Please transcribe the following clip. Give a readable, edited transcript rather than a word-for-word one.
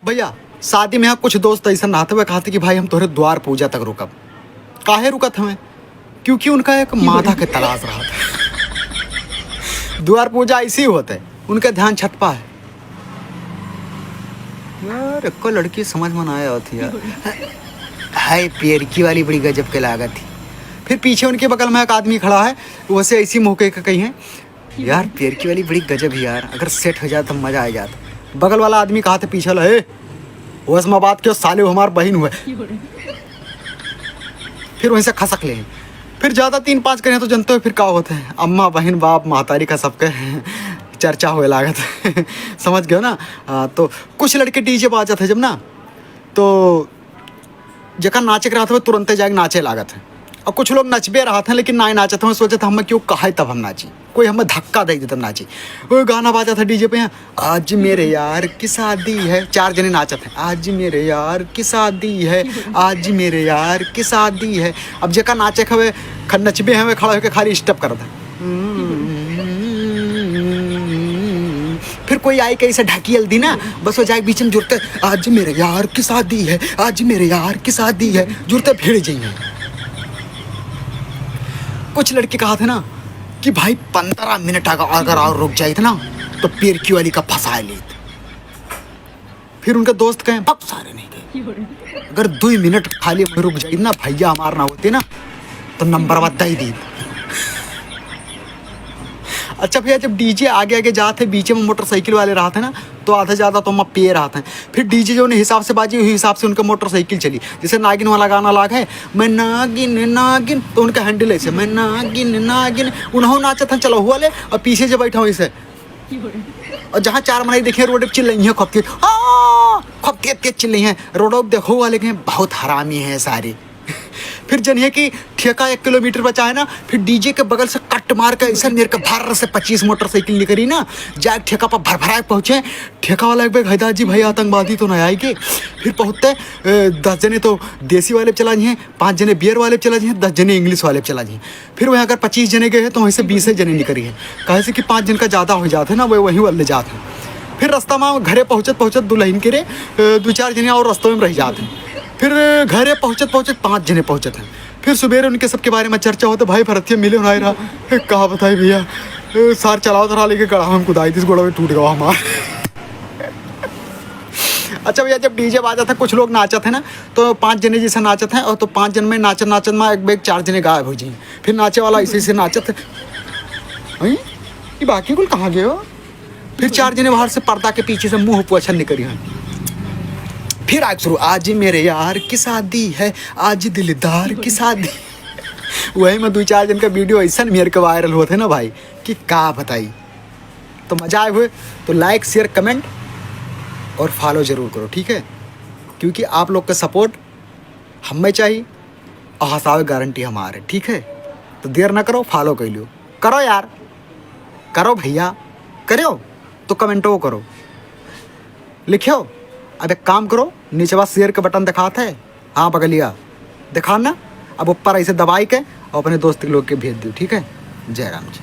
भैया शादी में यहाँ कुछ दोस्त ऐसा नहाते हुए कहा थे कि भाई हम तोहरे द्वार पूजा तक रुकब। काहे रुकत हमें? क्योंकि उनका एक माथा के तलाश रहा था। द्वार पूजा ऐसी होते, उनका ध्यान छत पा है। यार एक लड़की समझ में आया होती यार। हाय पेरकी वाली बड़ी गजब के लागत थी। फिर पीछे उनके बगल में एक आदमी खड़ा है, वैसे ऐसी मौके का कहीं है। यार पेरकी वाली बड़ी गजब है यार, अगर सेट हो जाए तो मजा आ जाता। बगल वाला आदमी कहा था पीछे वाला, हे वैस में बात क्यों साले हमार बहन हुए। फिर वहीं से खसक ले। फिर ज़्यादा 3-5 करें तो जनते हो फिर क्या होते हैं, अम्मा बहन बाप महतारी का सबके चर्चा हुए लागत। समझ गए ना। तो कुछ लड़के डीजे बाजा थे जब ना, तो जगह नाचे रहा था तुरंत जाके नाचे लागत है। और कुछ लोग नचबे रहा था लेकिन ना नाचते हैं, सोचे था हम क्यों कहा तब हम नाची, कोई हमें धक्का दे तब नाची। वो गाना बाजा था डीजे पे, आज मेरे यार की शादी है, 4 जने नाचत हैं, आज मेरे यार की शादी है, आज मेरे यार की शादी है। अब जगह नाचे खवे नचबे हैं, खड़ा होकर खाली स्टेप कर दे। फिर कोई आई कैसे ढकील दी ना, बस वो जाए बीच में जुड़ते, आज मेरे यार की शादी है, आज मेरे यार की शादी है, जुड़ते भीड़ जाइए। कुछ लड़के कहा थे ना कि भाई 15 मिनट अगर और रुक जाए थे ना तो पेरकी वाली का फंसा लेते। फिर उनके दोस्त कहे बहुत सारे नहीं गए, अगर 2 मिनट खाली में रुक जाए ना भैया हमार ना होते ना तो नंबर बता ही दी। अच्छा भैया जब डीजे आगे आगे जाते बीच में मोटरसाइकिल वाले रहा थे ना, तो आधा ज़्यादा तो हम पे रहा था। फिर डीजे जो हिसाब से बाजी उसी हिसाब से उनका मोटरसाइकिल चली। जैसे नागिन वाला गाना लाग है, मैं नागिन नागिन, तो उनका हैंडल ऐसे मैं नागिन नागिन, उन्होंने नाचा था चलो हुआ ले, और पीछे जो बैठा हूँ इसे। और जहाँ 4 मनाई देखे रोड पर चिल्ल रही हैं, खूब तेज चिल्ल रही हैं रोडों पर, देखो वाले के बहुत हरामी हैं सारे। फिर जनिए कि ठेका 1 किलोमीटर बचा है ना, फिर डीजे के बगल से कट मार कर ऐसा मेरे का भर से 25 मोटरसाइकिल निकली ना, जाए ठेका पर भर पहुँचे। ठेका वाला एक हैदर जी भाई आतंकवादी तो नहीं आएगी। फिर पहुँचते 10 जने तो देसी वाले चला जी हैं, 5 जने बियर वाले चला जी हैं, 10 जने इंग्लिश वाले चला जी हैं। फिर वहीं अगर 25 जने गए हैं तो वहीं से 20 जने निकली है, कहे से कि 5 जन का ज़्यादा हो जाते हैं ना, वो वहीं वाले जाते हैं। फिर रास्ता में घरे पहुँचत दुल्हन के 2-4 जने और रास्तों में रह जाते हैं। फिर घरे पहुँचत 5 जने पहुँचत हैं। फिर सुबेरे उनके सबके बारे में चर्चा होता, भाई भरतिया मिले होना रहा, कहा बताई भैया सार चलाओ तो लेके गड़ा हम कुदाई थी, गोड़ा में टूट गया हमारा। अच्छा भैया जब डीजे बाजा था कुछ लोग नाचत है ना, तो 5 जने जैसे नाचत हैं, और तो 5 जन में नाचत में एक 4 जने गायब हो जाए। फिर नाचे वाला ऐसे नाचत है, ये बाकी कुल कहाँ गए हो। फिर 4 जने बाहर से पर्दा के पीछे से मुँह पोछन निकली हैं। फिर आग शुरू, आज मेरे यार की शादी है, आज दिलदार की शादी। वही में 2-4 जन का वीडियो ऐसा मेरे के वायरल होते ना भाई कि क्या बताई। तो मजा आए हुए तो लाइक शेयर कमेंट और फॉलो ज़रूर करो, ठीक है, क्योंकि आप लोग का सपोर्ट हमें चाहिए और हंसावे गारंटी हमारे, ठीक है। तो देर ना करो, फॉलो कर लो, करो यार, करो भैया, करो तो कमेंटो करो, लिखो। अब एक काम करो, नीचे बस शेयर का बटन दिखाता है, हाँ बगलिया दिखाना, अब ऊपर ऐसे दबाई के और अपने दोस्त लोग के भेज दो, ठीक है। जय राम जी।